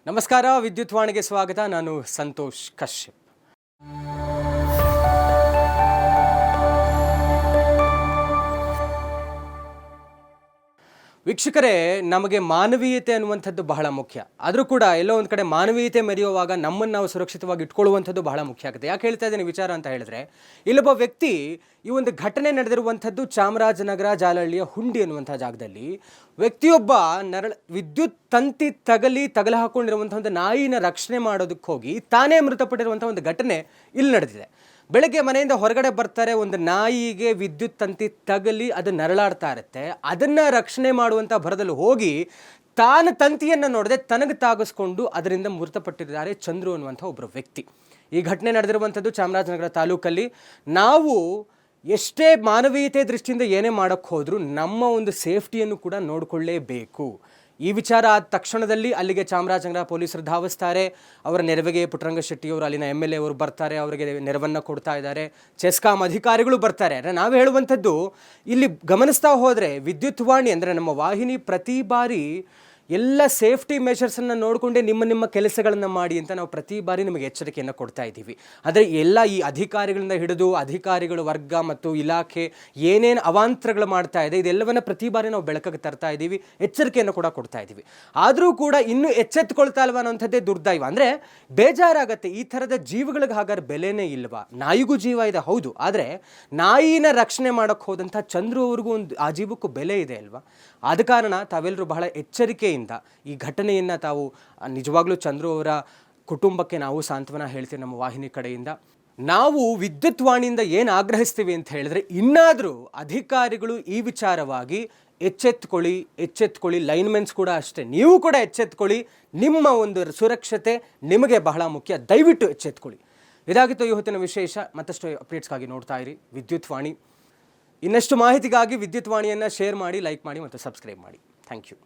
ನಮಸ್ಕಾರ, ವಿದ್ಯುತ್ ವಾಣಿಗೆ ಸ್ವಾಗತ. ನಾನು ಸಂತೋಷ್ ಕಶ್ಯಪ್. ವೀಕ್ಷಕರೇ, ನಮಗೆ ಮಾನವೀಯತೆ ಅನ್ನುವಂಥದ್ದು ಬಹಳ ಮುಖ್ಯ. ಆದರೂ ಕೂಡ ಎಲ್ಲೋ ಒಂದು ಕಡೆ ಮಾನವೀಯತೆ ಮೆರೆಯುವಾಗ ನಮ್ಮನ್ನು ನಾವು ಸುರಕ್ಷಿತವಾಗಿ ಇಟ್ಕೊಳ್ಳುವಂಥದ್ದು ಬಹಳ ಮುಖ್ಯ ಆಗುತ್ತೆ. ಯಾಕೆ ಹೇಳ್ತಾ ಇದ್ದೀನಿ ವಿಚಾರ ಅಂತ ಹೇಳಿದ್ರೆ, ಇಲ್ಲೊಬ್ಬ ವ್ಯಕ್ತಿ ಈ ಒಂದು ಘಟನೆ ನಡೆದಿರುವಂಥದ್ದು ಚಾಮರಾಜನಗರ ಜಾಲಹಳ್ಳಿಯ ಹುಂಡಿ ಅನ್ನುವಂಥ ಜಾಗದಲ್ಲಿ ವ್ಯಕ್ತಿಯೊಬ್ಬ ವಿದ್ಯುತ್ ತಂತಿ ತಗಲು ಹಾಕೊಂಡಿರುವಂಥ ಒಂದು ನಾಯಿನ ರಕ್ಷಣೆ ಮಾಡೋದಕ್ಕೆ ಹೋಗಿ ತಾನೇ ಮೃತಪಟ್ಟಿರುವಂಥ ಒಂದು ಘಟನೆ ಇಲ್ಲಿ ನಡೆದಿದೆ. ಬೆಳಗ್ಗೆ ಮನೆಯಿಂದ ಹೊರಗಡೆ ಬರ್ತಾರೆ, ಒಂದು ನಾಯಿಗೆ ವಿದ್ಯುತ್ ತಂತಿ ತಗಲಿ ಅದು ನರಳಾಡ್ತಾ ಇರುತ್ತೆ. ಅದನ್ನು ರಕ್ಷಣೆ ಮಾಡುವಂಥ ಭರದಲ್ಲಿ ಹೋಗಿ ತಾನು ತಂತಿಯನ್ನು ನೋಡದೆ ತನಗೆ ತಾಗಿಸ್ಕೊಂಡು ಅದರಿಂದ ಮೃತಪಟ್ಟಿದ್ದಾರೆ ಚಂದ್ರು ಅನ್ನುವಂಥ ಒಬ್ಬರು ವ್ಯಕ್ತಿ. ಈ ಘಟನೆ ನಡೆದಿರುವಂಥದ್ದು ಚಾಮರಾಜನಗರ ತಾಲೂಕಲ್ಲಿ. ನಾವು ಎಷ್ಟೇ ಮಾನವೀಯತೆ ದೃಷ್ಟಿಯಿಂದ ಏನೇ ಮಾಡೋಕ್ಕೆ ಹೋದರೂ ನಮ್ಮ ಒಂದು ಸೇಫ್ಟಿಯನ್ನು ಕೂಡ ನೋಡಿಕೊಳ್ಳೇಬೇಕು. ಈ ವಿಚಾರ ಆದ ತಕ್ಷಣದಲ್ಲಿ ಅಲ್ಲಿಗೆ ಚಾಮರಾಜನಗರ ಪೊಲೀಸರು ಧಾವಿಸ್ತಾರೆ. ಅವರ ನೆರವಿಗೆ ಪುಟ್ಟರಂಗ ಶೆಟ್ಟಿಯವರು, ಅಲ್ಲಿನ MLA ಅವರು ಬರ್ತಾರೆ, ಅವರಿಗೆ ನೆರವನ್ನು ಕೊಡ್ತಾ ಇದ್ದಾರೆ. ಚೆಸ್ಕಾಂ ಅಧಿಕಾರಿಗಳು ಬರ್ತಾರೆ. ನಾವು ಹೇಳುವಂಥದ್ದು ಇಲ್ಲಿ ಗಮನಿಸ್ತಾ ಹೋದರೆ ವಿದ್ಯುತ್ ವಾಣಿ ಅಂದರೆ ನಮ್ಮ ವಾಹಿನಿ ಪ್ರತಿ ಬಾರಿ ಎಲ್ಲ ಸೇಫ್ಟಿ ಮೆಷರ್ಸನ್ನು ನೋಡಿಕೊಂಡೇ ನಿಮ್ಮ ಕೆಲಸಗಳನ್ನು ಮಾಡಿ ಅಂತ ನಾವು ಪ್ರತಿ ಬಾರಿ ನಿಮಗೆ ಎಚ್ಚರಿಕೆಯನ್ನು ಕೊಡ್ತಾ ಇದ್ದೀವಿ. ಆದರೆ ಎಲ್ಲ ಈ ಅಧಿಕಾರಿಗಳಿಂದ ಹಿಡಿದು ಅಧಿಕಾರಿಗಳ ವರ್ಗ ಮತ್ತು ಇಲಾಖೆ ಏನೇನು ಅವಾಂತರಗಳು ಮಾಡ್ತಾ ಇದೆ ಇದೆಲ್ಲವನ್ನು ಪ್ರತಿ ಬಾರಿ ನಾವು ಬೆಳಕಿಗೆ ತರ್ತಾ ಇದ್ದೀವಿ, ಎಚ್ಚರಿಕೆಯನ್ನು ಕೂಡ ಕೊಡ್ತಾ ಇದ್ದೀವಿ. ಆದರೂ ಕೂಡ ಇನ್ನೂ ಎಚ್ಚೆತ್ತುಕೊಳ್ತಾ ಇಲ್ವ ಅನ್ನೋಂಥದ್ದೇ ದುರ್ದೈವ. ಅಂದರೆ ಬೇಜಾರಾಗತ್ತೆ, ಈ ಥರದ ಜೀವಗಳಿಗೆ ಹಾಗಾದ್ರೆ ಬೆಲೆನೇ ಇಲ್ವಾ? ನಾಯಿಗೂ ಜೀವ ಇದೆ ಹೌದು, ಆದರೆ ನಾಯಿನ ರಕ್ಷಣೆ ಮಾಡೋಕ್ಕೆ ಹೋದಂಥ ಚಂದ್ರು ಅವ್ರಿಗೂ ಒಂದು ಆ ಜೀವಕ್ಕೂ ಬೆಲೆ ಇದೆ ಅಲ್ವಾ? ಆದ ಕಾರಣ ತಾವೆಲ್ಲರೂ ಬಹಳ ಎಚ್ಚರಿಕೆ ಈ ಘಟನೆಯನ್ನು ತಾವು ನಿಜವಾಗ್ಲೂ ಚಂದ್ರು ಅವರ ಕುಟುಂಬಕ್ಕೆ ನಾವು ಸಾಂತ್ವನ ಹೇಳ್ತೀವಿ ನಮ್ಮ ವಾಹಿನಿ ಕಡೆಯಿಂದ. ನಾವು ವಿದ್ಯುತ್ ವಾಣಿಯಿಂದ ಏನು ಆಗ್ರಹಿಸ್ತೀವಿ ಅಂತ ಹೇಳಿದ್ರೆ, ಇನ್ನಾದರೂ ಅಧಿಕಾರಿಗಳು ಈ ವಿಚಾರವಾಗಿ ಎಚ್ಚೆತ್ಕೊಳ್ಳಿ. ಲೈನ್ಮೆನ್ಸ್ ಕೂಡ ಅಷ್ಟೇ, ನೀವು ಕೂಡ ಎಚ್ಚೆತ್ಕೊಳ್ಳಿ. ನಿಮ್ಮ ಒಂದು ಸುರಕ್ಷತೆ ನಿಮಗೆ ಬಹಳ ಮುಖ್ಯ, ದಯವಿಟ್ಟು ಎಚ್ಚೆತ್ಕೊಳ್ಳಿ. ಇದಾಗಿತ್ತು ಇವತ್ತಿನ ವಿಶೇಷ. ಮತ್ತಷ್ಟು ಅಪ್ಡೇಟ್ಸ್ಗಾಗಿ ನೋಡ್ತಾ ಇರಿ ವಿದ್ಯುತ್ ವಾಣಿ. ಇನ್ನಷ್ಟು ಮಾಹಿತಿಗಾಗಿ ವಿದ್ಯುತ್ ವಾಣಿಯನ್ನು ಶೇರ್ ಮಾಡಿ, ಲೈಕ್ ಮಾಡಿ ಮತ್ತು ಸಬ್ಸ್ಕ್ರೈಬ್ ಮಾಡಿ. Thank you.